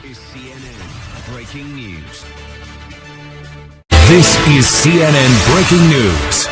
is CNN Breaking News. This is CNN Breaking News.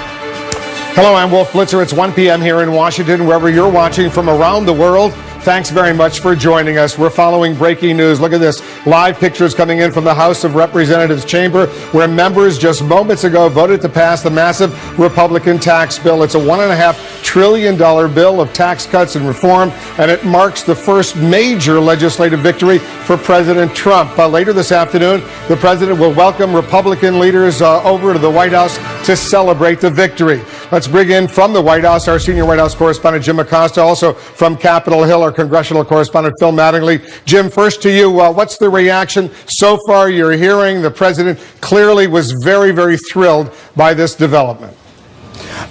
Hello, I'm Wolf Blitzer. It's 1 p.m. here in Washington, wherever you're watching from around the world. Thanks very much for joining us. We're following breaking news. Look at this. Live pictures coming in from the House of Representatives chamber, where members just moments ago voted to pass the massive Republican tax bill. It's a $1.5 trillion bill of tax cuts and reform, and it marks the first major legislative victory for President Trump. Later this afternoon, the president will welcome Republican leaders over to the White House to celebrate the victory. Let's bring in from the White House our senior White House correspondent, Jim Acosta, also from Capitol Hill, our congressional correspondent, Phil Mattingly. Jim, first to you. What's the reaction so far you're hearing? The president clearly was very, very thrilled by this development.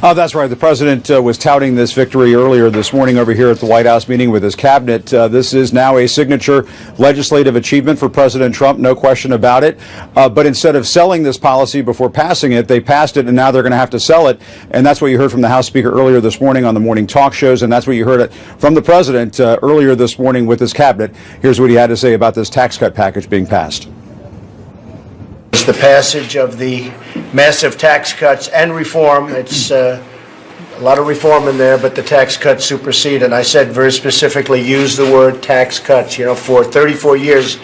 That's right. The president was touting this victory earlier this morning over here at the White House, meeting with his cabinet. This is now a signature legislative achievement for President Trump, no question about it. But instead of selling this policy before passing it, they passed it, and now they're going to have to sell it. And that's what you heard from the House Speaker earlier this morning on the morning talk shows, and that's what you heard from the president earlier this morning with his cabinet. Here's what he had to say about this tax cut package being passed. The passage of the massive tax cuts and reform. It's a lot of reform in there, but the tax cuts supersede. And I said very specifically, use the word tax cuts. You know, for 34 years,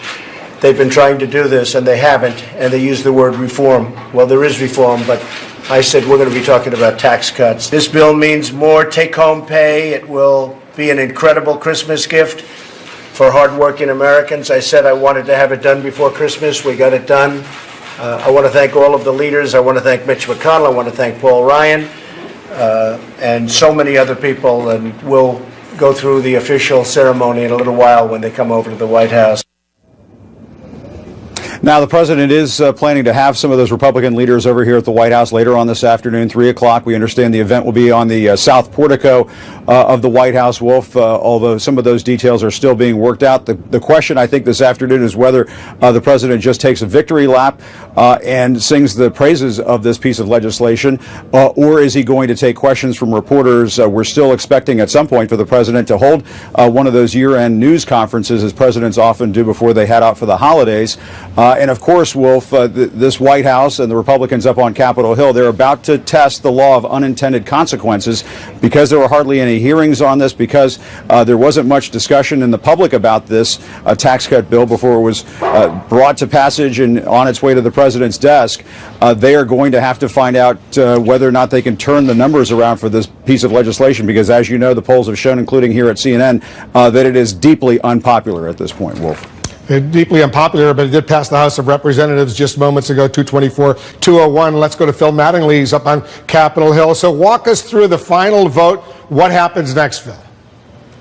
they've been trying to do this, and they haven't, and they use the word reform. Well, there is reform, but I said we're going to be talking about tax cuts. This bill means more take-home pay. It will be an incredible Christmas gift for hardworking Americans. I said I wanted to have it done before Christmas. We got it done. I want to thank all of the leaders. I want to thank Mitch McConnell. I want to thank Paul Ryan and so many other people. And we'll go through the official ceremony in a little while when they come over to the White House. Now, the president is planning to have some of those Republican leaders over here at the White House later on this afternoon, 3 o'clock. We understand the event will be on the south portico of the White House, Wolf, although some of those details are still being worked out. The question, I think, this afternoon is whether the president just takes a victory lap and sings the praises of this piece of legislation, or is he going to take questions from reporters? We're still expecting at some point for the president to hold one of those year-end news conferences, as presidents often do before they head out for the holidays. And of course, Wolf, this White House and the Republicans up on Capitol Hill, they're about to test the law of unintended consequences because there were hardly any hearings on this, because there wasn't much discussion in the public about this tax cut bill before it was brought to passage and on its way to the president's desk. They are going to have to find out whether or not they can turn the numbers around for this piece of legislation, because as you know, the polls have shown, including here at CNN, that it is deeply unpopular at this point, Wolf. Deeply unpopular, but it did pass the House of Representatives just moments ago, 224-201. Let's go to Phil Mattingly. He's up on Capitol Hill. So walk us through the final vote. What happens next, Phil?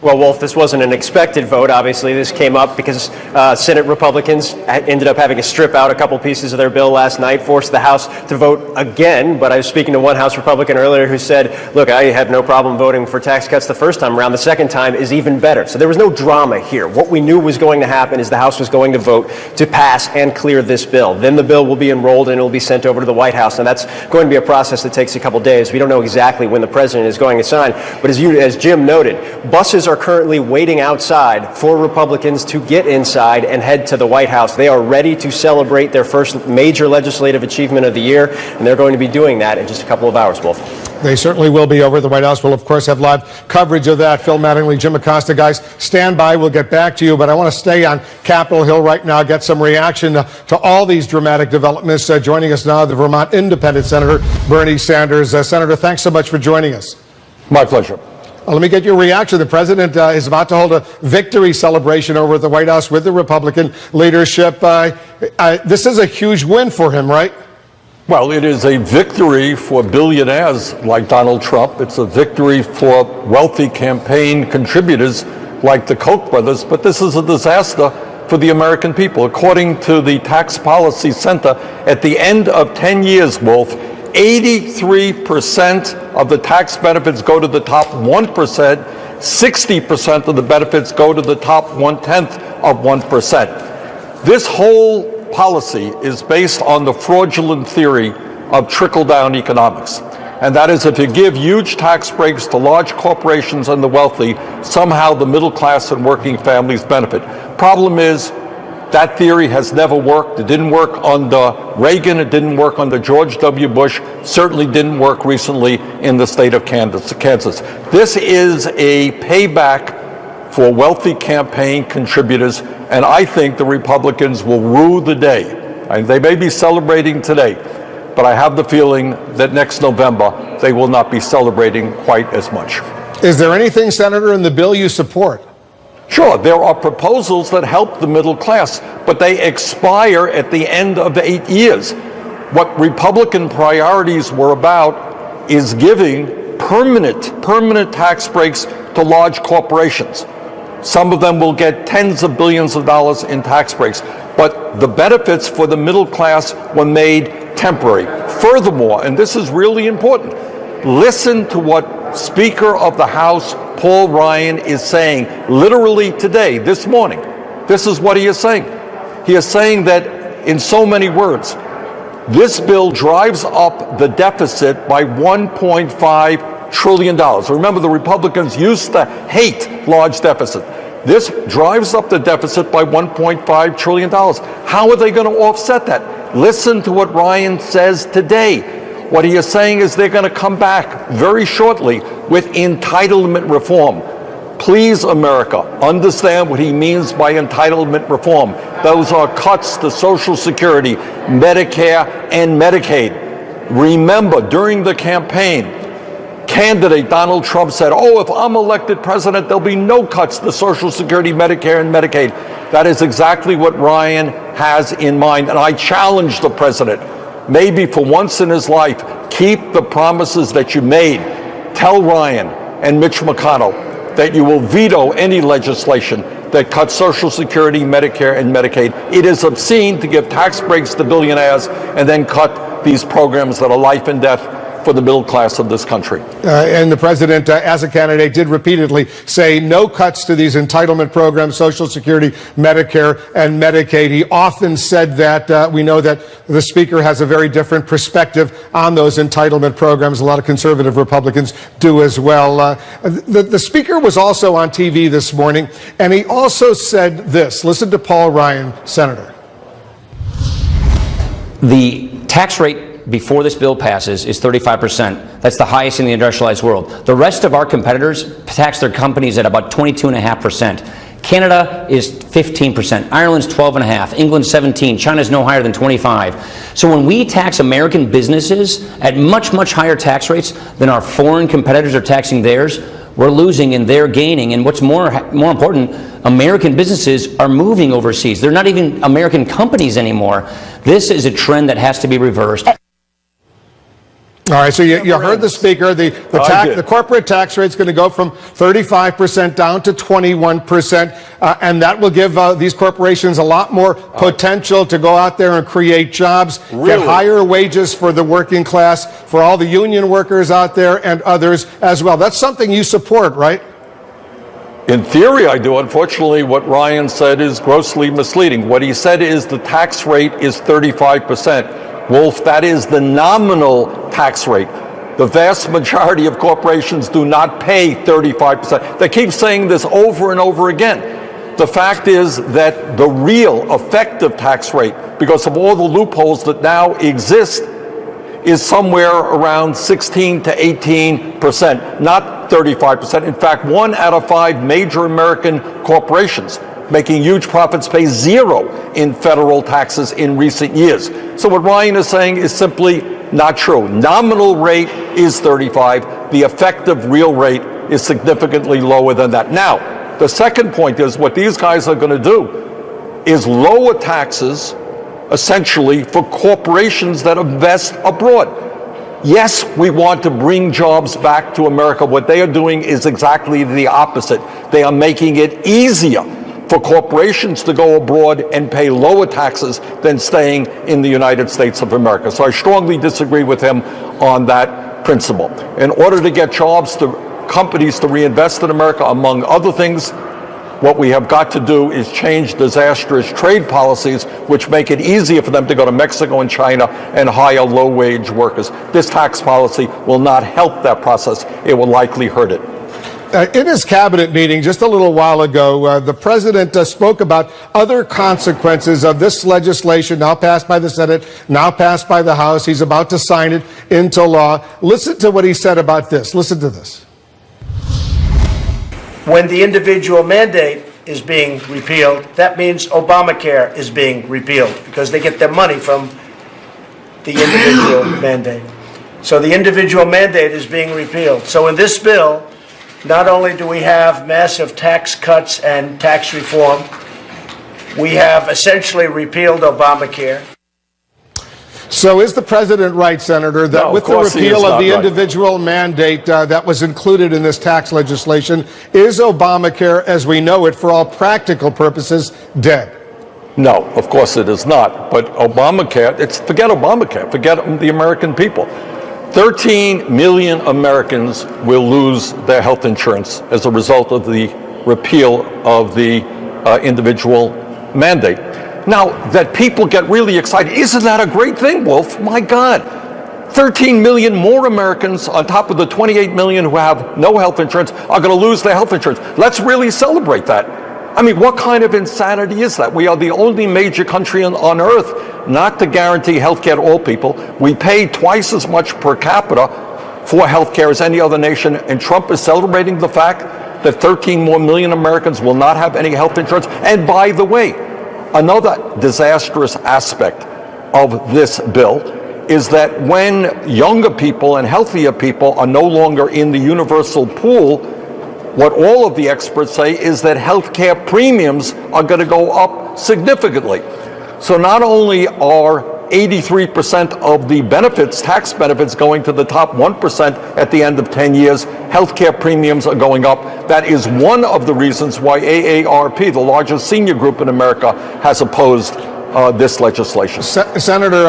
Well, Wolf, this wasn't an expected vote. Obviously, this came up because Senate Republicans ended up having to strip out a couple pieces of their bill last night, forced the House to vote again. But I was speaking to one House Republican earlier who said, look, I had no problem voting for tax cuts the first time around. The second time is even better. So there was no drama here. What we knew was going to happen is the House was going to vote to pass and clear this bill. Then the bill will be enrolled and it will be sent over to the White House. And that's going to be a process that takes a couple days. We don't know exactly when the president is going to sign. But as Jim noted, buses are currently waiting outside for Republicans to get inside and head to the White House. They are ready to celebrate their first major legislative achievement of the year, and they're going to be doing that in just a couple of hours, Wolf. They certainly will be over at the White House. We'll, of course, have live coverage of that. Phil Mattingly, Jim Acosta, guys, stand by. We'll get back to you, but I want to stay on Capitol Hill right now, get some reaction to all these dramatic developments. Joining us now, the Vermont Independent Senator Bernie Sanders. Senator, thanks so much for joining us. My pleasure. Let me get your reaction. The president is about to hold a victory celebration over at the White House with the Republican leadership. This is a huge win for him, right? Well, it is a victory for billionaires like Donald Trump. It's a victory for wealthy campaign contributors like the Koch brothers. But this is a disaster for the American people. According to the Tax Policy Center, at the end of 10 years, Wolf, 83% of the tax benefits go to the top 1%, 60% of the benefits go to the top 1/10 of 1%. This whole policy is based on the fraudulent theory of trickle-down economics. And that is, if you give huge tax breaks to large corporations and the wealthy, somehow the middle class and working families benefit. Problem is, That theory has never worked. It didn't work under Reagan. It didn't work under George W. Bush. Certainly didn't work recently in the state of Kansas. This is a payback for wealthy campaign contributors, and I think the Republicans will rue the day. And they may be celebrating today, but I have the feeling that next November they will not be celebrating quite as much. Is there anything, Senator, in the bill you support? Sure, there are proposals that help the middle class, but they expire at the end of 8 years. What Republican priorities were about is giving permanent tax breaks to large corporations. Some of them will get tens of billions of dollars in tax breaks, but the benefits for the middle class were made temporary. Furthermore, and this is really important, listen to what Speaker of the House Paul Ryan is saying literally today, this morning. This is what he is saying. He is saying that, in so many words, this bill drives up the deficit by $1.5 trillion. Remember, the Republicans used to hate large deficits. This drives up the deficit by $1.5 trillion. How are they going to offset that? Listen to what Ryan says today. What he is saying is they're going to come back very shortly with entitlement reform. Please, America, understand what he means by entitlement reform. Those are cuts to Social Security, Medicare, and Medicaid. Remember, during the campaign, candidate Donald Trump said, "Oh, if I'm elected president, there'll be no cuts to Social Security, Medicare, and Medicaid." That is exactly what Ryan has in mind, and I challenge the president. Maybe for once in his life, keep the promises that you made. Tell Ryan and Mitch McConnell that you will veto any legislation that cuts Social Security, Medicare, and Medicaid. It is obscene to give tax breaks to billionaires and then cut these programs that are life and death for the middle class of this country. And the president, as a candidate, did repeatedly say no cuts to these entitlement programs, Social Security, Medicare, and Medicaid. He often said that. We know that the speaker has a very different perspective on those entitlement programs. A lot of conservative Republicans do as well. The speaker was also on TV this morning, and he also said this. Listen to Paul Ryan, Senator. The tax rate before this bill passes is 35%. That's the highest in the industrialized world. The rest of our competitors tax their companies at about 22.5%. Canada is 15%. Ireland's 12.5%. England's 17%. China's no higher than 25%. So when we tax American businesses at much, much higher tax rates than our foreign competitors are taxing theirs, we're losing and they're gaining. And what's more important, American businesses are moving overseas. They're not even American companies anymore. This is a trend that has to be reversed. All right, so you heard the speaker. The corporate tax rate is going to go from 35% down to 21%, and that will give these corporations a lot more potential to go out there and create jobs, get higher wages for the working class, for all the union workers out there and others as well. That's something you support, right? In theory, I do. Unfortunately, what Ryan said is grossly misleading. What he said is the tax rate is 35%. Wolf, that is the nominal tax rate. The vast majority of corporations do not pay 35%. They keep saying this over and over again. The fact is that the real effective tax rate, because of all the loopholes that now exist, is somewhere around 16 to 18%, not 35%. In fact, 1 out of 5 major American corporations making huge profits pay 0 in federal taxes in recent years. So what Ryan is saying is simply not true. Nominal rate is 35. The effective real rate is significantly lower than that. Now, the second point is what these guys are going to do is lower taxes essentially for corporations that invest abroad. Yes, we want to bring jobs back to America. What they are doing is exactly the opposite. They are making it easier for corporations to go abroad and pay lower taxes than staying in the United States of America. So I strongly disagree with him on that principle. In order to get jobs, to companies to reinvest in America, among other things, what we have got to do is change disastrous trade policies which make it easier for them to go to Mexico and China and hire low-wage workers. This tax policy will not help that process. It will likely hurt it. In his cabinet meeting just a little while ago, the president spoke about other consequences of this legislation now passed by the Senate, now passed by the House. He's about to sign it into law. Listen to what he said about this. Listen to this. When the individual mandate is being repealed, that means Obamacare is being repealed because they get their money from the individual mandate. So the individual mandate is being repealed. So in this bill, not only do we have massive tax cuts and tax reform, we have essentially repealed Obamacare. So is the president right, Senator, that with the repeal of the individual mandate that was included in this tax legislation, is Obamacare, as we know it, for all practical purposes, dead? No, of course it is not. But Obamacare, forget Obamacare, forget the American people. 13 million Americans will lose their health insurance as a result of the repeal of the individual mandate. Now, that people get really excited, isn't that a great thing, Wolf? My God. 13 million more Americans on top of the 28 million who have no health insurance are going to lose their health insurance. Let's really celebrate that. I mean, what kind of insanity is that? We are the only major country on earth not to guarantee health care to all people. We pay twice as much per capita for health care as any other nation, and Trump is celebrating the fact that 13 more million Americans will not have any health insurance. And by the way, another disastrous aspect of this bill is that when younger people and healthier people are no longer in the universal pool, what all of the experts say is that health care premiums are going to go up significantly. So not only are 83% of the benefits, tax benefits, going to the top 1% at the end of 10 years, health care premiums are going up. That is one of the reasons why AARP, the largest senior group in America, has opposed this legislation. Senator,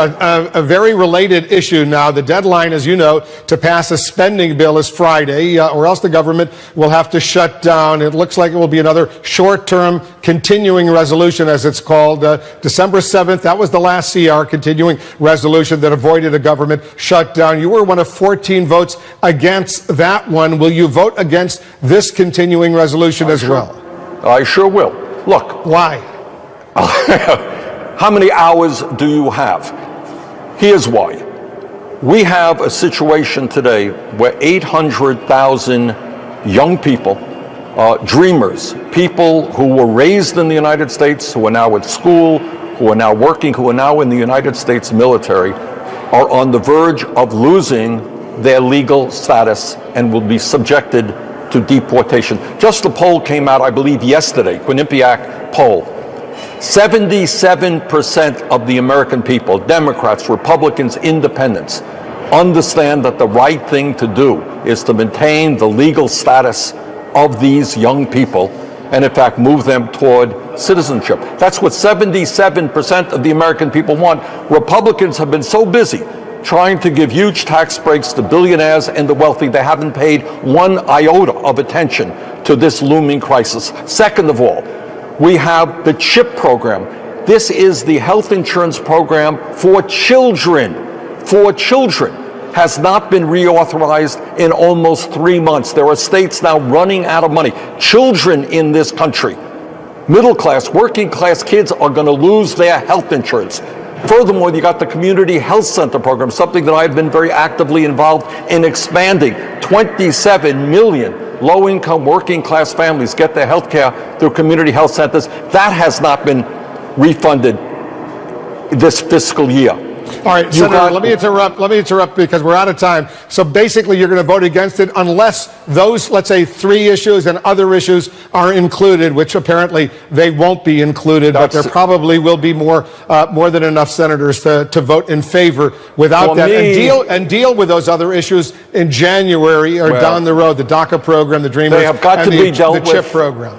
a very related issue now. The deadline, as you know, to pass a spending bill is Friday, or else the government will have to shut down. It looks like it will be another short-term continuing resolution, as it's called. December 7th, that was the last CR, continuing resolution, that avoided a government shutdown. You were one of 14 votes against that one. Will you vote against this continuing resolution as well? I sure will. Look. Why? How many hours do you have? Here's why. We have a situation today where 800,000 young people, dreamers, people who were raised in the United States, who are now at school, who are now working, who are now in the United States military, are on the verge of losing their legal status and will be subjected to deportation. Just a poll came out, I believe, yesterday, Quinnipiac poll. 77% of the American people, Democrats, Republicans, Independents, understand that the right thing to do is to maintain the legal status of these young people and, in fact, move them toward citizenship. That's what 77% of the American people want. Republicans have been so busy trying to give huge tax breaks to billionaires and the wealthy, they haven't paid one iota of attention to this looming crisis. Second of all, we have the CHIP program. This is the health insurance program for children. For children. Has not been reauthorized in almost 3 months. There are states now running out of money. Children in this country, middle class, working class kids, are going to lose their health insurance. Furthermore, you got the community health center program, something that I've been very actively involved in expanding. 27 million low-income working class families get their health care through community health centers. That has not been refunded this fiscal year. All right, Senator, let me interrupt because we're out of time. So basically you're going to vote against it unless those, let's say, 3 issues and other issues are included, which apparently they won't be included, but there probably will be more than enough senators to vote in favor without that. And deal with those other issues in January or down the road, the DACA program, the DREAMers, they have got to be dealt with. The CHIP program.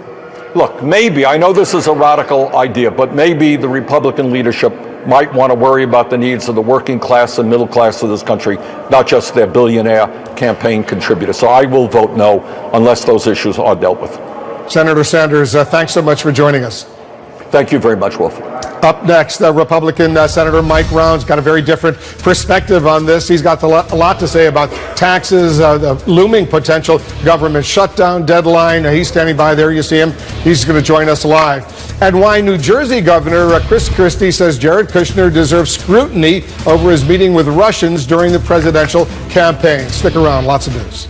Look, maybe, I know this is a radical idea, but maybe the Republican leadership might want to worry about the needs of the working class and middle class of this country, not just their billionaire campaign contributors. So I will vote no unless those issues are dealt with. Senator Sanders, thanks so much for joining us. Thank you very much, Wolf. Up next, Republican Senator Mike Rounds got a very different perspective on this. He's got a lot to say about taxes, the looming potential government shutdown deadline. He's standing by there. You see him. He's going to join us live. And why New Jersey Governor Chris Christie says Jared Kushner deserves scrutiny over his meeting with Russians during the presidential campaign. Stick around. Lots of news.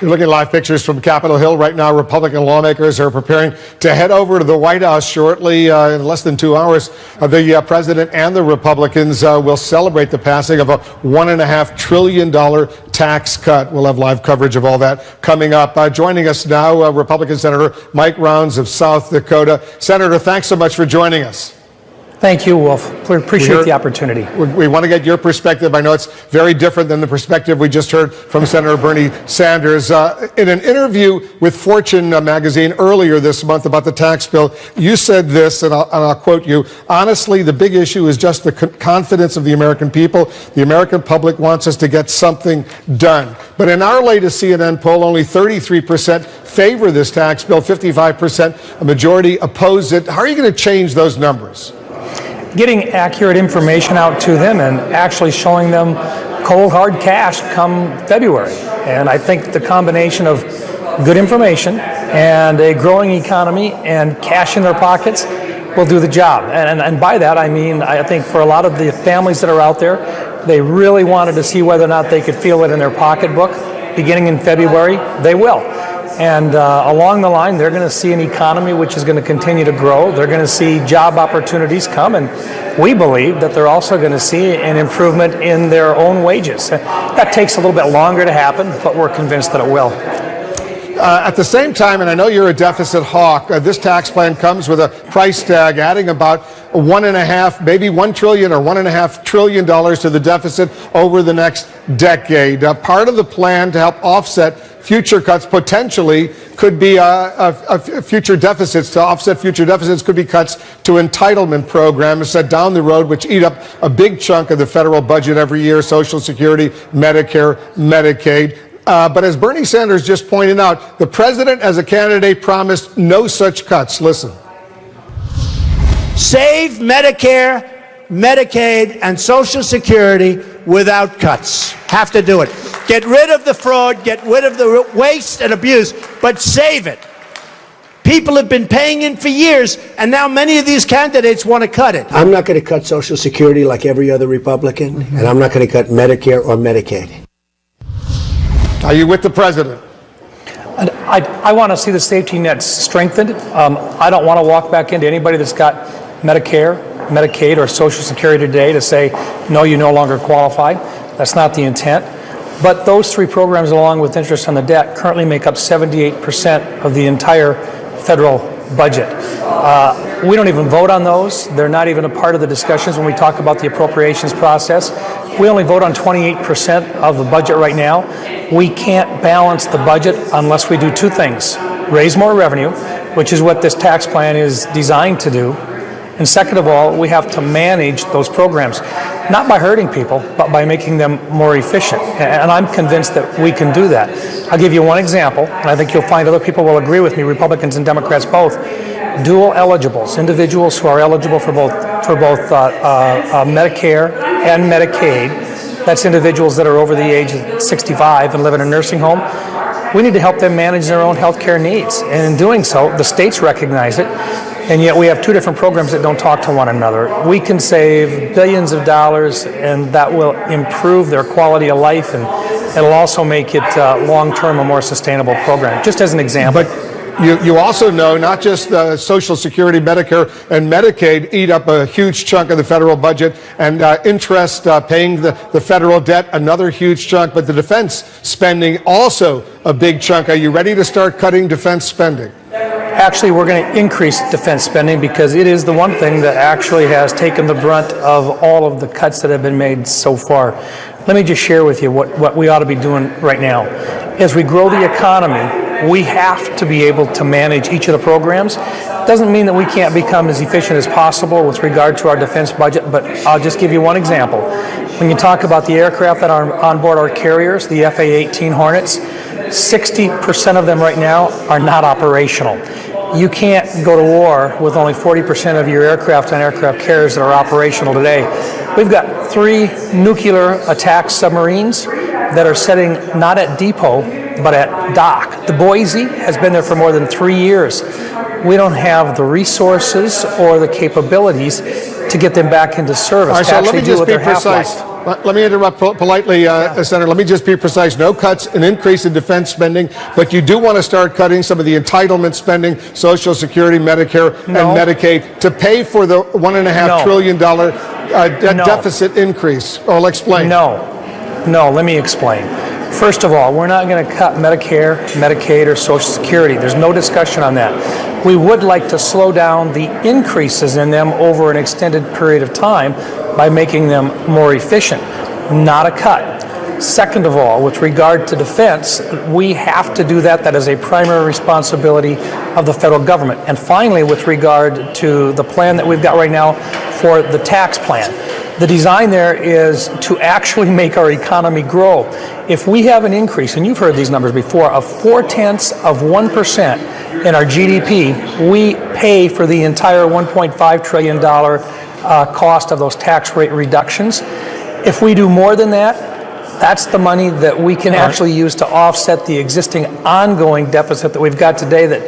You're looking at live pictures from Capitol Hill right now. Republican lawmakers are preparing to head over to the White House shortly. In less than 2 hours, the president and the Republicans will celebrate the passing of a $1.5 trillion tax cut. We'll have live coverage of all that coming up. Joining us now, Republican Senator Mike Rounds of South Dakota. Senator, thanks so much for joining us. Thank you, Wolf. We appreciate the opportunity. We want to get your perspective. I know it's very different than the perspective we just heard from Senator Bernie Sanders. In an interview with Fortune magazine earlier this month about the tax bill, you said this, and I'll quote you, "Honestly, the big issue is just the confidence of the American people. The American public wants us to get something done." But in our latest CNN poll, only 33% favor this tax bill, 55%, a majority oppose it. How are you going to change those numbers? Getting accurate information out to them and actually showing them cold, hard cash come February. And I think the combination of good information and a growing economy and cash in their pockets will do the job. And by that, I mean, I think for a lot of the families that are out there, they really wanted to see whether or not they could feel it in their pocketbook. Beginning in February, they will. And along the line, they're going to see an economy which is going to continue to grow. They're going to see job opportunities come, and we believe that they're also going to see an improvement in their own wages. That takes a little bit longer to happen, but we're convinced that it will. At the same time, and I know you're a deficit hawk, this tax plan comes with a price tag adding about maybe $1 trillion or $1.5 trillion to the deficit over the next decade. Part of the plan to help offset future cuts potentially could be future deficits. To offset future deficits could be cuts to entitlement programs set down the road, which eat up a big chunk of the federal budget every year: Social Security, Medicare, Medicaid. But as Bernie Sanders just pointed out, the president as a candidate promised no such cuts. Listen. Save Medicare, Medicaid, and Social Security without cuts. Have to do it. Get rid of the fraud, get rid of the waste and abuse, but save it. People have been paying in for years, and now many of these candidates want to cut it. I'm not going to cut Social Security like every other Republican, and I'm not going to cut Medicare or Medicaid. Are you with the president? And I want to see the safety nets strengthened. I don't want to walk back into anybody that's got Medicare, Medicaid, or Social Security today to say, no, you no longer qualify. That's not the intent. But those three programs, along with interest on the debt, currently make up 78% of the entire federal budget. We don't even vote on those. They're not even a part of the discussions when we talk about the appropriations process. We only vote on 28% of the budget right now. We can't balance the budget unless we do two things: raise more revenue, which is what this tax plan is designed to do. And second of all, we have to manage those programs, not by hurting people, but by making them more efficient. And I'm convinced that we can do that. I'll give you one example, and I think you'll find other people will agree with me, Republicans and Democrats both. Dual eligibles, individuals who are eligible for both Medicare and Medicaid. That's individuals that are over the age of 65 and live in a nursing home. We need to help them manage their own health care needs. And in doing so, the states recognize it. And yet we have two different programs that don't talk to one another. We can save billions of dollars, and that will improve their quality of life, and it'll also make it long-term a more sustainable program, just as an example. But you also know not just the Social Security, Medicare, and Medicaid eat up a huge chunk of the federal budget, and interest paying the federal debt, another huge chunk, but the defense spending also a big chunk. Are you ready to start cutting defense spending? Actually, we're going to increase defense spending because it is the one thing that actually has taken the brunt of all of the cuts that have been made so far. Let me just share with you what we ought to be doing right now. As we grow the economy, we have to be able to manage each of the programs. Doesn't mean that we can't become as efficient as possible with regard to our defense budget, but I'll just give you one example. When you talk about the aircraft that are on board our carriers, the FA-18 Hornets, 60% of them right now are not operational. You can't go to war with only 40% of your aircraft and aircraft carriers that are operational today. We've got 3 nuclear attack submarines that are sitting not at depot, but at dock. The Boise has been there for more than 3 years. We don't have the resources or the capabilities to get them back into service. All right, to so actually let me do just what be their half-life. precise. Let me interrupt politely, Senator. Let me just be precise. No cuts, an increase in defense spending, but you do want to start cutting some of the entitlement spending, Social Security, Medicare, and Medicaid to pay for the $1.5 trillion deficit increase. I'll explain. No, let me explain. First of all, we're not going to cut Medicare, Medicaid, or Social Security. There's no discussion on that. We would like to slow down the increases in them over an extended period of time by making them more efficient, not a cut. Second of all, with regard to defense, we have to do that. That is a primary responsibility of the federal government. And finally, with regard to the plan that we've got right now for the tax plan, the design there is to actually make our economy grow. If we have an increase, and you've heard these numbers before, of 0.4% in our GDP, we pay for the entire $1.5 trillion cost of those tax rate reductions. If we do more than that, that's the money that we can actually use to offset the existing ongoing deficit that we've got today that,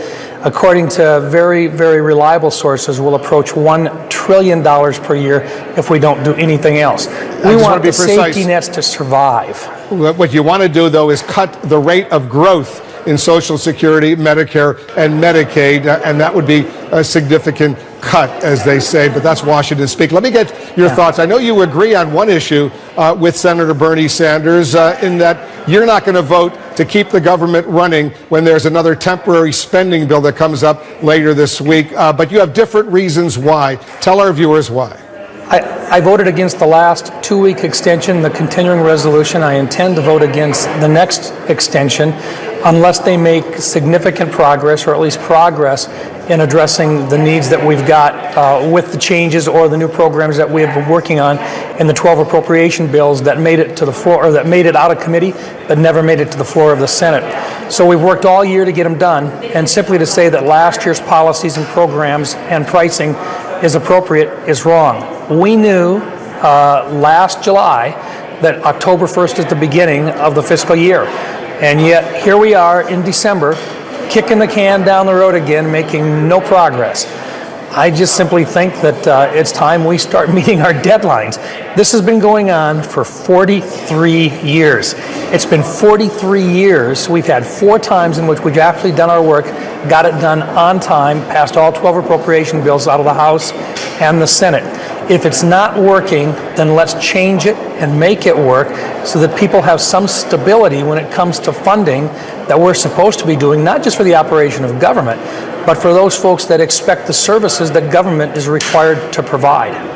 according to very, very reliable sources, will approach $1 trillion per year if we don't do anything else. We want the safety nets to survive. What you want to do, though, is cut the rate of growth in Social Security, Medicare, and Medicaid, and that would be a significant cut, as they say, but that's Washington speak. Let me get your thoughts. I know you agree on one issue with Senator Bernie Sanders in that you're not going to vote to keep the government running when there's another temporary spending bill that comes up later this week, but you have different reasons why. Tell our viewers why. I voted against the last 2-week extension, the continuing resolution. I intend to vote against the next extension unless they make significant progress, or at least progress, in addressing the needs that we've got with the changes or the new programs that we have been working on in the 12 appropriation bills that made it to the floor, or that made it out of committee but never made it to the floor of the Senate. So we've worked all year to get them done, and simply to say that last year's policies and programs and pricing is appropriate is wrong. We knew last July that October 1st is the beginning of the fiscal year, and yet here we are in December kicking the can down the road again, making no progress. I just simply think that it's time we start meeting our deadlines. This has been going on for 43 years. It's been 43 years. We've had 4 times in which we've actually done our work, got it done on time, passed all 12 appropriation bills out of the House and the Senate. If it's not working, then let's change it and make it work so that people have some stability when it comes to funding that we're supposed to be doing, not just for the operation of government, but for those folks that expect the services that government is required to provide.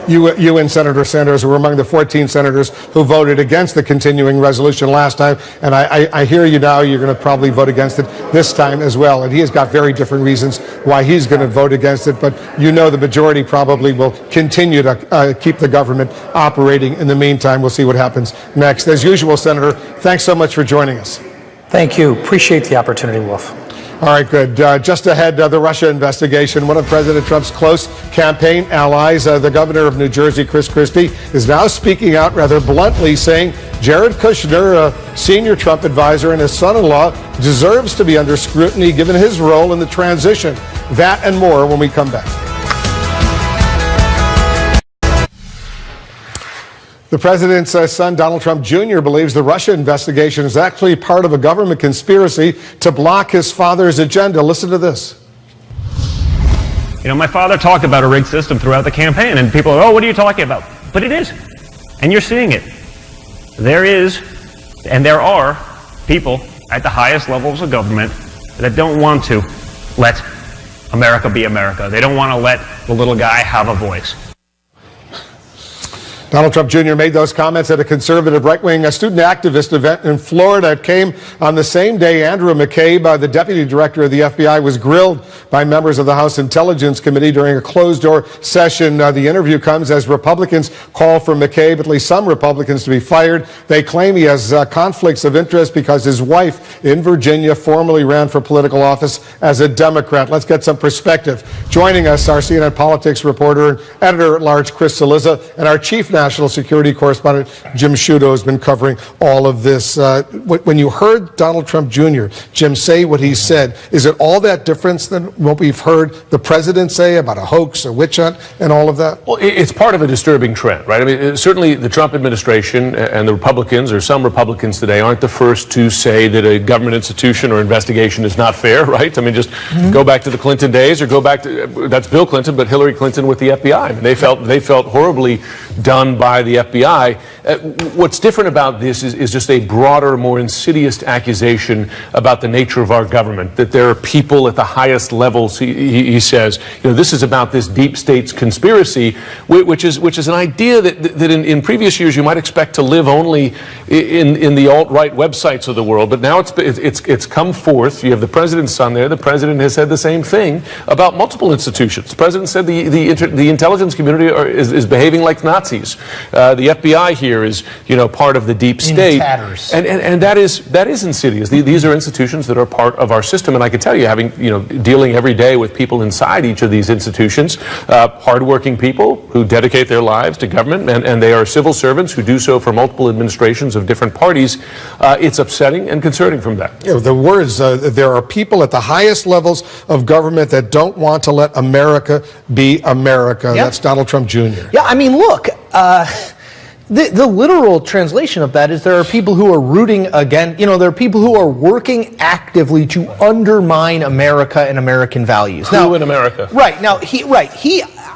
You and Senator Sanders were among the 14 senators who voted against the continuing resolution last time, and I hear you now, you're going to probably vote against it this time as well, and he has got very different reasons why he's going to vote against it, but you know the majority probably will continue to keep the government operating. In the meantime, we'll see what happens next. As usual, Senator, thanks so much for joining us. Thank you. Appreciate the opportunity, Wolf. All right, good. Just ahead, the Russia investigation. One of President Trump's close campaign allies, the governor of New Jersey, Chris Christie, is now speaking out rather bluntly, saying Jared Kushner, a senior Trump advisor and his son-in-law, deserves to be under scrutiny given his role in the transition. That and more when we come back. The president's son, Donald Trump Jr., believes the Russia investigation is actually part of a government conspiracy to block his father's agenda. Listen to this. You know, my father talked about a rigged system throughout the campaign, and people are, oh, what are you talking about? But it is. And you're seeing it. There is, and there are, people at the highest levels of government that don't want to let America be America. They don't want to let the little guy have a voice. Donald Trump Jr. made those comments at a conservative right-wing student activist event in Florida. It came on the same day Andrew McCabe, the deputy director of the FBI, was grilled by members of the House Intelligence Committee during a closed-door session. The interview comes as Republicans call for McCabe, at least some Republicans, to be fired. They claim he has conflicts of interest because his wife in Virginia formerly ran for political office as a Democrat. Let's get some perspective. Joining us, our CNN politics reporter and editor-at-large Chris Cillizza, and our chief national security correspondent Jim Sciutto has been covering all of this. When you heard Donald Trump Jr., Jim, say what he said, is it all that different than what we've heard the president say about a hoax, a witch hunt, and all of that? Well, it's part of a disturbing trend, right? I mean, certainly the Trump administration and the Republicans, or some Republicans today, aren't the first to say that a government institution or investigation is not fair, right? I mean, just go back to the Clinton days, or go back to, that's Bill Clinton, but Hillary Clinton with the FBI. I mean, they felt horribly done by the FBI. What's different about this is just a broader, more insidious accusation about the nature of our government, that there are people at the highest levels, he says, this is about this deep states conspiracy, which is an idea that in previous years you might expect to live only in the alt-right websites of the world, but now it's come forth. You have the president's son there. The president has said the same thing about multiple institutions. The president said the intelligence community is behaving like Nazis. The FBI here is, part of the deep state, and that is insidious. These are institutions that are part of our system, and I can tell you, having dealing every day with people inside each of these institutions, hardworking people who dedicate their lives to government, and they are civil servants who do so for multiple administrations of different parties. It's upsetting and concerning from that. The words, there are people at the highest levels of government that don't want to let America be America. Yeah. That's Donald Trump Jr. Yeah, I mean, look, the literal translation of that is there are people who are rooting against, there are people who are working actively to undermine America and American values. Who in America? Right. Now,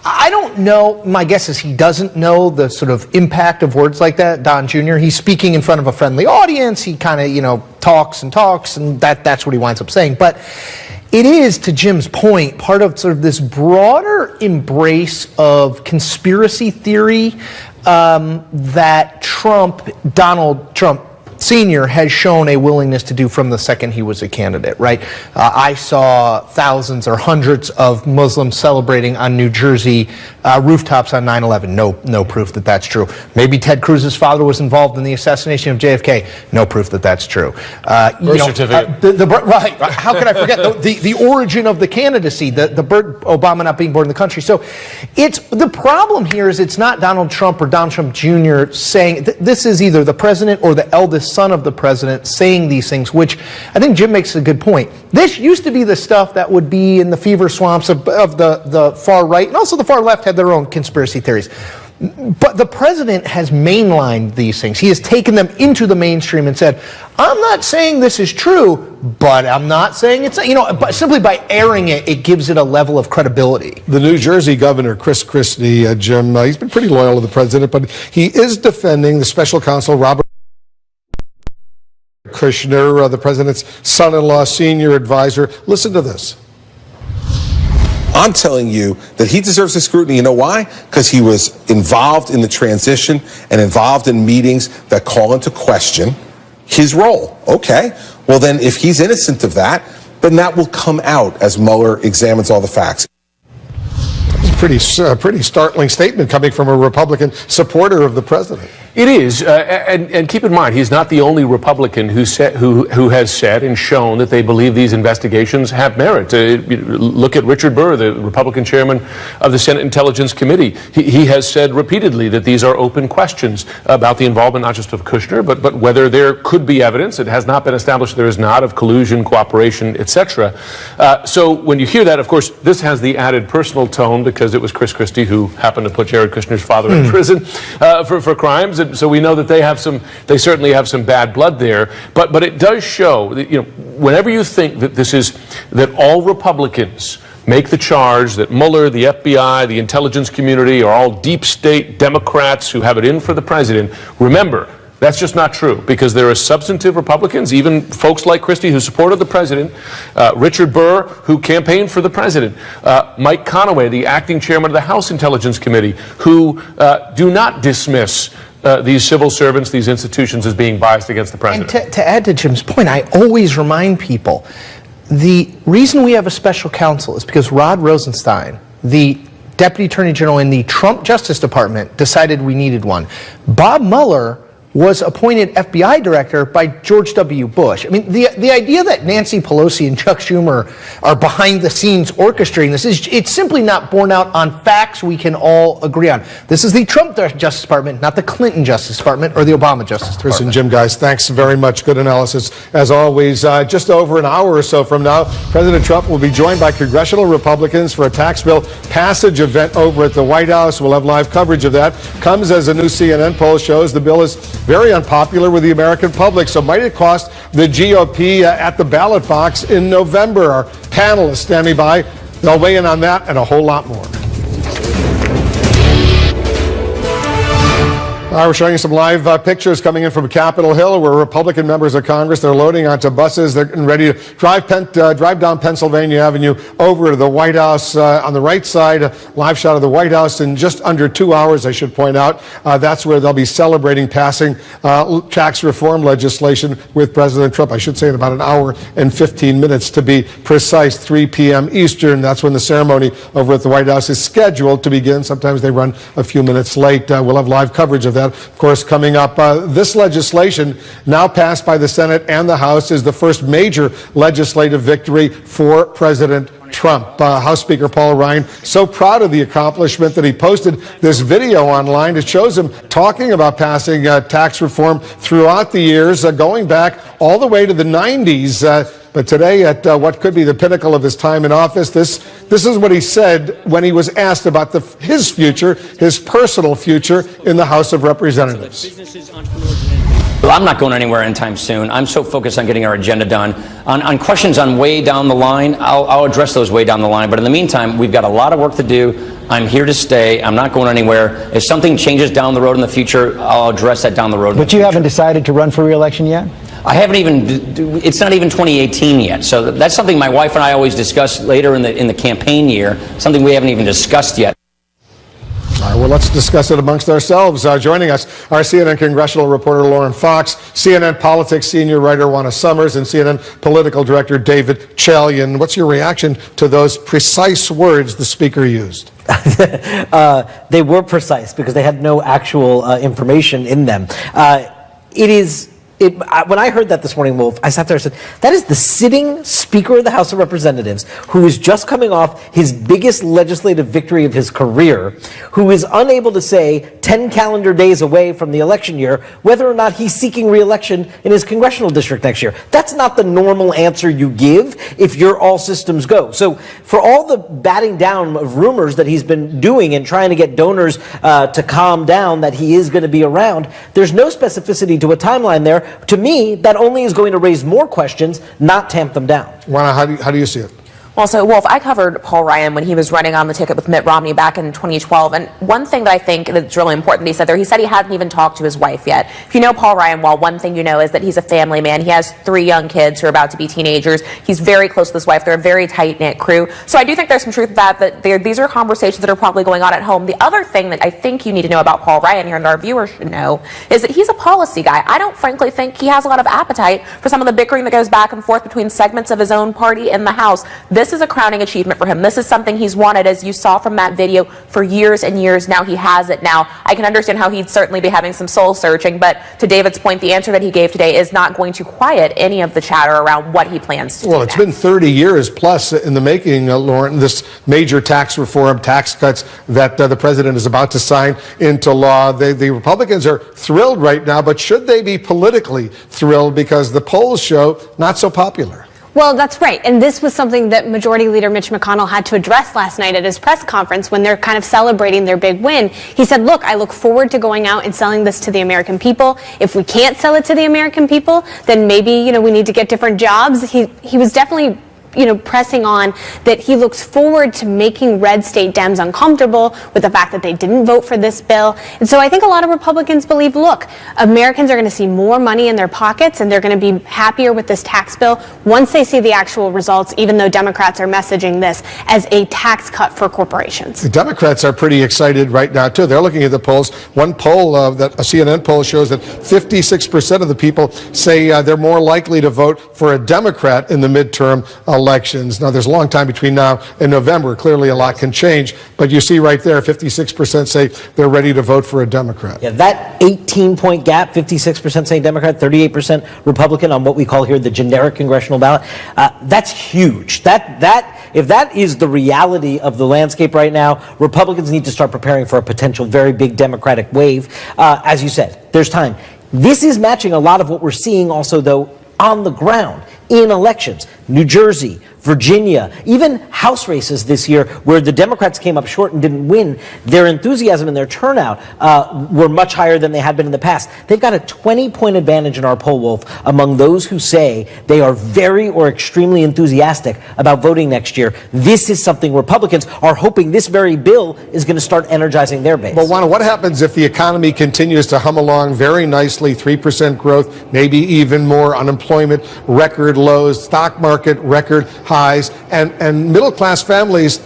I don't know, my guess is he doesn't know the sort of impact of words like that, Don Jr. He's speaking in front of a friendly audience. He kind of talks, and that's what he winds up saying. But it is, to Jim's point, part of sort of this broader embrace of conspiracy theory that Donald Trump Sr. has shown a willingness to do from the second he was a candidate, right? I saw thousands or hundreds of Muslims celebrating on New Jersey rooftops on 9/11. No proof that that's true. Maybe Ted Cruz's father was involved in the assassination of JFK. No proof that that's true. Birth certificate. Right. How could I forget the origin of the candidacy, the Obama not being born in the country. So the problem here is it's not Donald Trump or Donald Trump Jr. saying, this is either the president or the eldest son of the president saying these things, which I think Jim makes a good point. This used to be the stuff that would be in the fever swamps of the far right, and also the far left had their own conspiracy theories. But the president has mainlined these things. He has taken them into the mainstream and said, I'm not saying this is true, but I'm not saying it's, but simply by airing it, it gives it a level of credibility. The New Jersey governor, Chris Christie, Jim, he's been pretty loyal to the president, but he is defending the special counsel, Robert Kushner, the president's son-in-law, senior advisor. Listen to this. I'm telling you that he deserves the scrutiny. You know why? Because he was involved in the transition and involved in meetings that call into question his role. Okay, well then if he's innocent of that, then that will come out as Mueller examines all the facts. It's a pretty startling statement coming from a Republican supporter of the president. It is, and keep in mind, he's not the only Republican who has said and shown that they believe these investigations have merit. Look at Richard Burr, the Republican chairman of the Senate Intelligence Committee. He has said repeatedly that these are open questions about the involvement not just of Kushner, but whether there could be evidence. It has not been established there is not of collusion, cooperation, etc. So when you hear that, of course, this has the added personal tone because it was Chris Christie who happened to put Jared Kushner's father in prison for crimes. So we know that they certainly have some bad blood there. But it does show that, whenever you think that all Republicans make the charge that Mueller, the FBI, the intelligence community are all deep state Democrats who have it in for the president, remember, That's just not true, because there are substantive Republicans, even folks like Christie who supported the president, Richard Burr, who campaigned for the president, Mike Conaway, the acting chairman of the House Intelligence Committee, who do not dismiss these civil servants, these institutions, as being biased against the president. And to add to Jim's point, I always remind people, the reason we have a special counsel is because Rod Rosenstein, the Deputy Attorney General in the Trump Justice Department, decided we needed one. Bob Mueller was appointed FBI director by George W. Bush. I mean, the idea that Nancy Pelosi and Chuck Schumer are behind the scenes orchestrating this it's simply not borne out on facts we can all agree on. This is the Trump Justice Department, not the Clinton Justice Department or the Obama Justice Department. Chris and Jim, guys, thanks very much. Good analysis as always. Just over an hour or so from now, President Trump will be joined by congressional Republicans for a tax bill passage event over at the White House. We'll have live coverage of that. Comes as a new CNN poll shows the bill is very unpopular with the American public. So might it cost the GOP at the ballot box in November? Our panelists standing by. They'll weigh in on that and a whole lot more. We're showing you some live pictures coming in from Capitol Hill, where Republican members of Congress, they're loading onto buses. They're getting ready to drive down Pennsylvania Avenue over to the White House. On the right side, a live shot of the White House in just under 2 hours, I should point out. That's where they'll be celebrating passing tax reform legislation with President Trump. I should say in about an hour and 15 minutes to be precise, 3 p.m. Eastern. That's when the ceremony over at the White House is scheduled to begin. Sometimes they run a few minutes late. We'll have live coverage of that. Of course, coming up, this legislation, now passed by the Senate and the House, is the first major legislative victory for President Trump. House Speaker Paul Ryan, so proud of the accomplishment that he posted this video online. It shows him talking about passing tax reform throughout the years, going back all the way to the 90s. But today, at what could be the pinnacle of his time in office, this is what he said when he was asked about his future, his personal future in the House of Representatives. Well, I'm not going anywhere anytime soon. I'm so focused on getting our agenda done. On questions on way down the line, I'll address those way down the line. But in the meantime, we've got a lot of work to do. I'm here to stay. I'm not going anywhere. If something changes down the road in the future, I'll address that down the road. But you haven't decided to run for re-election yet? I haven't even, it's not even 2018 yet. So that's something my wife and I always discuss later in the campaign year, something we haven't even discussed yet. All right, well, let's discuss it amongst ourselves. Joining us, our CNN congressional reporter Lauren Fox, CNN politics senior writer Juana Summers, and CNN political director David Chalian. What's your reaction to those precise words the speaker used? They were precise because they had no actual information in them. When I heard that this morning, Wolf, I sat there and said, that is the sitting Speaker of the House of Representatives, who is just coming off his biggest legislative victory of his career, who is unable to say 10 calendar days away from the election year whether or not he's seeking re-election in his congressional district next year. That's not the normal answer you give if you're all systems go. So for all the batting down of rumors that he's been doing and trying to get donors to calm down that he is going to be around, there's no specificity to a timeline there. To me, that only is going to raise more questions, not tamp them down. Juana, how do you see it? Well, so, Wolf, I covered Paul Ryan when he was running on the ticket with Mitt Romney back in 2012. And one thing that I think that's really important that he said he hadn't even talked to his wife yet. If you know Paul Ryan well, one thing you know is that he's a family man. He has 3 young kids who are about to be teenagers. He's very close to his wife. They're a very tight-knit crew. So I do think there's some truth to that these are conversations that are probably going on at home. The other thing that I think you need to know about Paul Ryan here and our viewers should know is that he's a policy guy. I don't frankly think he has a lot of appetite for some of the bickering that goes back and forth between segments of his own party in the House. This is a crowning achievement for him. This is something he's wanted, as you saw from that video, for years and years. Now he has it. Now I can understand how he'd certainly be having some soul searching, but to David's point, the answer that he gave today is not going to quiet any of the chatter around what he plans to do. Well, it's been 30 years plus in the making, Lauren, this major tax reform, tax cuts that the president is about to sign into law. The Republicans are thrilled right now, but should they be politically thrilled? Because the polls show not so popular. Well, that's right. And this was something that Majority Leader Mitch McConnell had to address last night at his press conference when they're kind of celebrating their big win. He said, look, I look forward to going out and selling this to the American people. If we can't sell it to the American people, then maybe, we need to get different jobs. He was definitely pressing on that he looks forward to making red state Dems uncomfortable with the fact that they didn't vote for this bill. And so I think a lot of Republicans believe, look, Americans are going to see more money in their pockets and they're going to be happier with this tax bill once they see the actual results, even though Democrats are messaging this as a tax cut for corporations. The Democrats are pretty excited right now, too. They're looking at the polls. One poll, that a CNN poll, shows that 56% of the people say they're more likely to vote for a Democrat in the midterm elections. Now, there's a long time between now and November. Clearly, a lot can change. But you see right there, 56% say they're ready to vote for a Democrat. Yeah, that 18-point gap, 56% saying Democrat, 38% Republican on what we call here the generic congressional ballot, that's huge. If that is the reality of the landscape right now, Republicans need to start preparing for a potential very big Democratic wave. As you said, there's time. This is matching a lot of what we're seeing also, though, on the ground in elections. New Jersey, Virginia, even House races this year where the Democrats came up short and didn't win, their enthusiasm and their turnout were much higher than they had been in the past. They've got a 20-point advantage in our poll, Wolf, among those who say they are very or extremely enthusiastic about voting next year. This is something Republicans are hoping this very bill is going to start energizing their base. Well, Juana, what happens if the economy continues to hum along very nicely, 3% growth, maybe even more, unemployment, record lows, stock market, record highs, and middle-class families,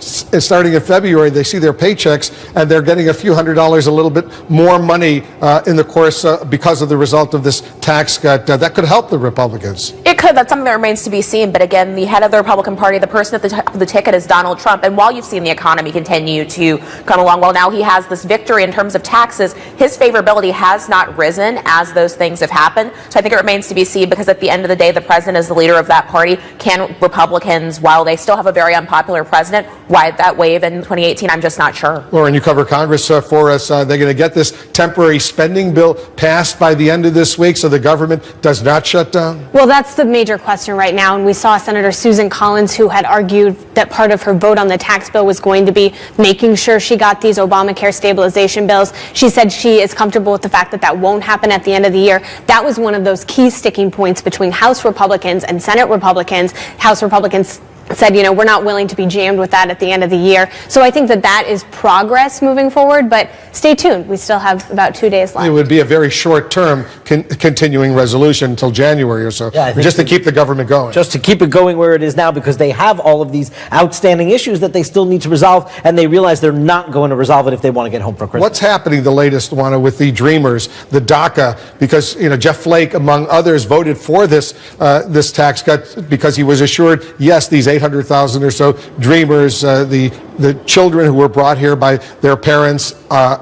starting in February, they see their paychecks and they're getting a few $100s, a little bit more money in the course because of the result of this tax cut. That could help the Republicans. It could. That's something that remains to be seen. But again, the head of the Republican Party, the person at the top of the ticket is Donald Trump. And while you've seen the economy continue to come along, well, now he has this victory in terms of taxes. His favorability has not risen as those things have happened. So I think it remains to be seen, because at the end of the day, the president is the leader of that party. Can Republicans, while they still have a very unpopular president, ride that wave in 2018? I'm just not sure. Lauren, you cover Congress for us. They're going to get this temporary spending bill passed by the end of this week so the government does not shut down? Well, that's the major question right now. And we saw Senator Susan Collins, who had argued that part of her vote on the tax bill was going to be making sure she got these Obamacare stabilization bills. She said she is comfortable with the fact that that won't happen at the end of the year. That was one of those key sticking points between House Republicans and Senate Republicans. House Republicans said, we're not willing to be jammed with that at the end of the year. So I think that is progress moving forward, but stay tuned. We still have about 2 days left. It would be a very short-term continuing resolution until January or so, just to keep the government going. Just to keep it going where it is now, because they have all of these outstanding issues that they still need to resolve, and they realize they're not going to resolve it if they want to get home for Christmas. What's happening, the latest one, with the Dreamers, the DACA, because Jeff Flake, among others, voted for this tax cut because he was assured, yes, these 800,000 or so Dreamers, the children who were brought here by their parents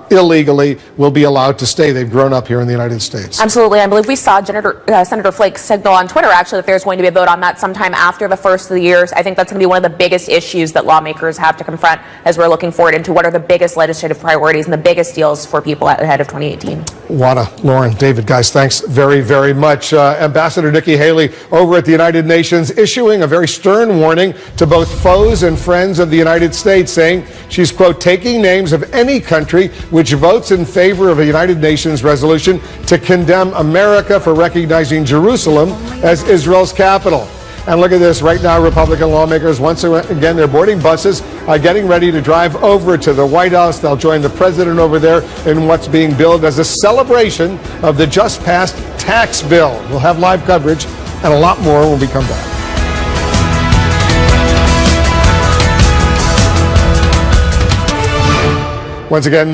illegally, will be allowed to stay. They've grown up here in the United States. Absolutely. I believe we saw Senator Flake signal on Twitter, actually, that there's going to be a vote on that sometime after the first of the years. I think that's going to be one of the biggest issues that lawmakers have to confront as we're looking forward into what are the biggest legislative priorities and the biggest deals for people ahead of 2018. Juana, Lauren, David, guys, thanks very, very much. Ambassador Nikki Haley over at the United Nations issuing a very stern warning to both foes and friends of the United States, saying she's, quote, taking names of any country which votes in favor of a United Nations resolution to condemn America for recognizing Jerusalem as Israel's capital. And look at this. Right now, Republican lawmakers, once again, they're boarding buses, getting ready to drive over to the White House. They'll join the president over there in what's being billed as a celebration of the just passed tax bill. We'll have live coverage and a lot more when we come back. Once again,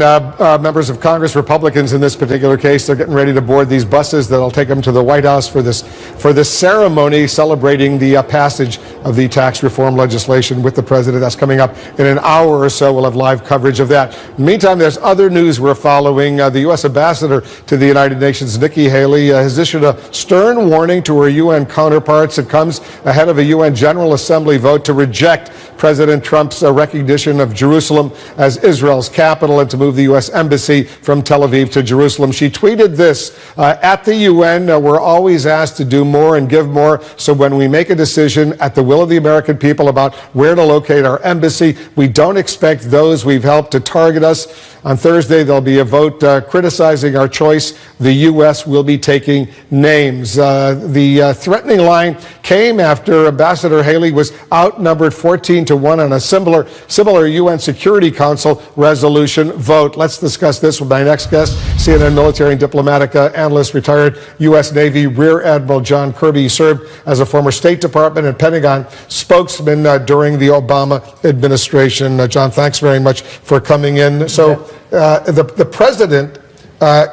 members of Congress, Republicans in this particular case, they're getting ready to board these buses that'll take them to the White House for this ceremony celebrating the passage of the tax reform legislation with the president. That's coming up in an hour or so. We'll have live coverage of that. In the meantime, there's other news we're following. The U.S. ambassador to the United Nations, Nikki Haley, has issued a stern warning to her UN counterparts. It comes ahead of a UN General Assembly vote to reject President Trump's recognition of Jerusalem as Israel's capital and to move the U.S. Embassy from Tel Aviv to Jerusalem. She tweeted this, at the UN, we're always asked to do more and give more. So when we make a decision at the will of the American people about where to locate our embassy, we don't expect those we've helped to target us. On Thursday, there'll be a vote criticizing our choice. The U.S. will be taking names. The threatening line came after Ambassador Haley was outnumbered 14-1 on a similar UN Security Council resolution vote. Let's discuss this with my next guest, CNN military and diplomatic analyst, retired U.S. Navy Rear Admiral John Kirby. He served as a former State Department and Pentagon spokesman during the Obama administration. John, thanks very much for coming in. So the president,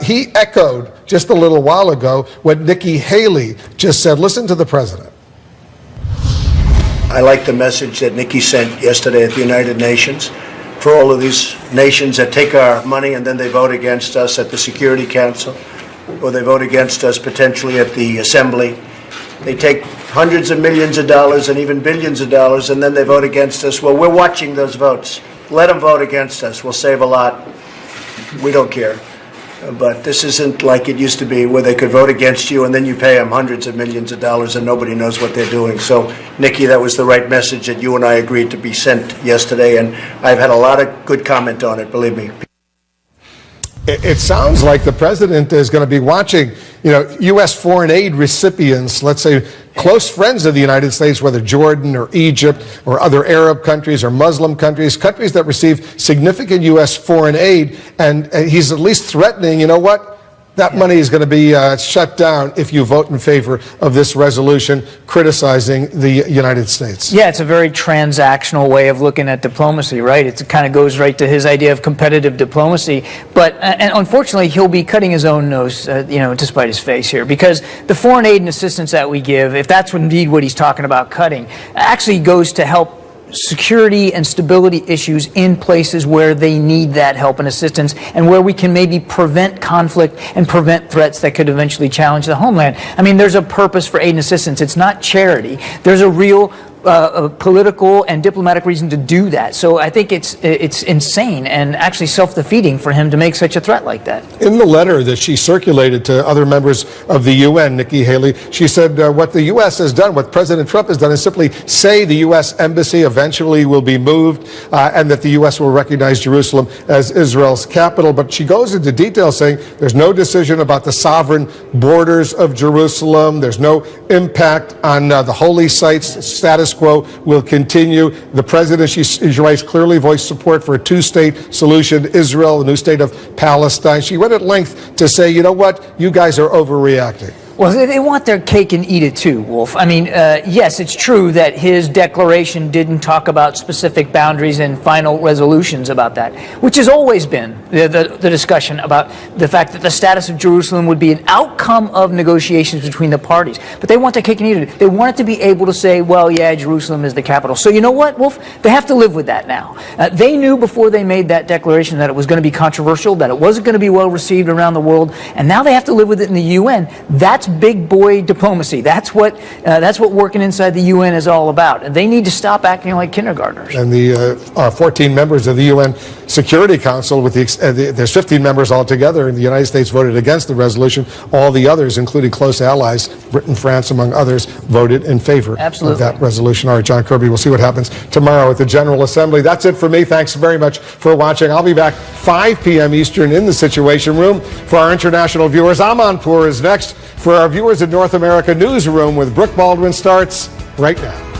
he echoed just a little while ago what Nikki Haley just said. Listen to the president. I like the message that Nikki sent yesterday at the United Nations for all of these nations that take our money and then they vote against us at the Security Council, or they vote against us potentially at the Assembly. They take hundreds of millions of dollars and even billions of dollars, and then they vote against us. Well, we're watching those votes. Let them vote against us. We'll save a lot. We don't care. But this isn't like it used to be, where they could vote against you and then you pay them hundreds of millions of dollars and nobody knows what they're doing. So, Nikki, that was the right message that you and I agreed to be sent yesterday, and I've had a lot of good comment on it, believe me. It sounds like the president is going to be watching, U.S. foreign aid recipients, let's say close friends of the United States, whether Jordan or Egypt or other Arab countries or Muslim countries that receive significant U.S. foreign aid. And he's at least threatening, you know what? That money is going to be shut down if you vote in favor of this resolution criticizing the United States. Yeah, it's a very transactional way of looking at diplomacy, right? It kind of goes right to his idea of competitive diplomacy. But and unfortunately, he'll be cutting his own nose, despite his face here, because the foreign aid and assistance that we give, if that's indeed what he's talking about cutting, actually goes to help security and stability issues in places where they need that help and assistance, and where we can maybe prevent conflict and prevent threats that could eventually challenge the homeland. I mean, there's a purpose for aid and assistance. It's not charity. There's a real a political and diplomatic reason to do that. So I think it's insane and actually self-defeating for him to make such a threat like that. In the letter that she circulated to other members of the UN, Nikki Haley, she said what the U.S. has done, what President Trump has done, is simply say the U.S. embassy eventually will be moved and that the U.S. will recognize Jerusalem as Israel's capital. But she goes into detail saying there's no decision about the sovereign borders of Jerusalem. There's no impact on the holy sites. Status quo will continue. The president, she writes, clearly voiced support for a two-state solution, Israel, a new state of Palestine. She went at length to say, you know what, you guys are overreacting. Well, they want their cake and eat it too, Wolf. I mean, yes, it's true that his declaration didn't talk about specific boundaries and final resolutions about that, which has always been the discussion about the fact that the status of Jerusalem would be an outcome of negotiations between the parties. But they want their cake and eat it. They want it to be able to say, well, yeah, Jerusalem is the capital. So you know what, Wolf? They have to live with that now. They knew before they made that declaration that it was going to be controversial, that it wasn't going to be well received around the world, and now they have to live with it in the UN. That's big boy diplomacy. That's what working inside the UN is all about. And they need to stop acting like kindergartners. And the 14 members of the UN Security Council, with there's 15 members altogether, and the United States voted against the resolution. All the others, including close allies, Britain, France, among others, voted in favor of that resolution. All right, John Kirby, we'll see what happens tomorrow at the General Assembly. That's it for me. Thanks very much for watching. I'll be back 5 p.m. Eastern in the Situation Room. For our international viewers, Amanpour is next. For our viewers in North America, Newsroom with Brooke Baldwin starts right now.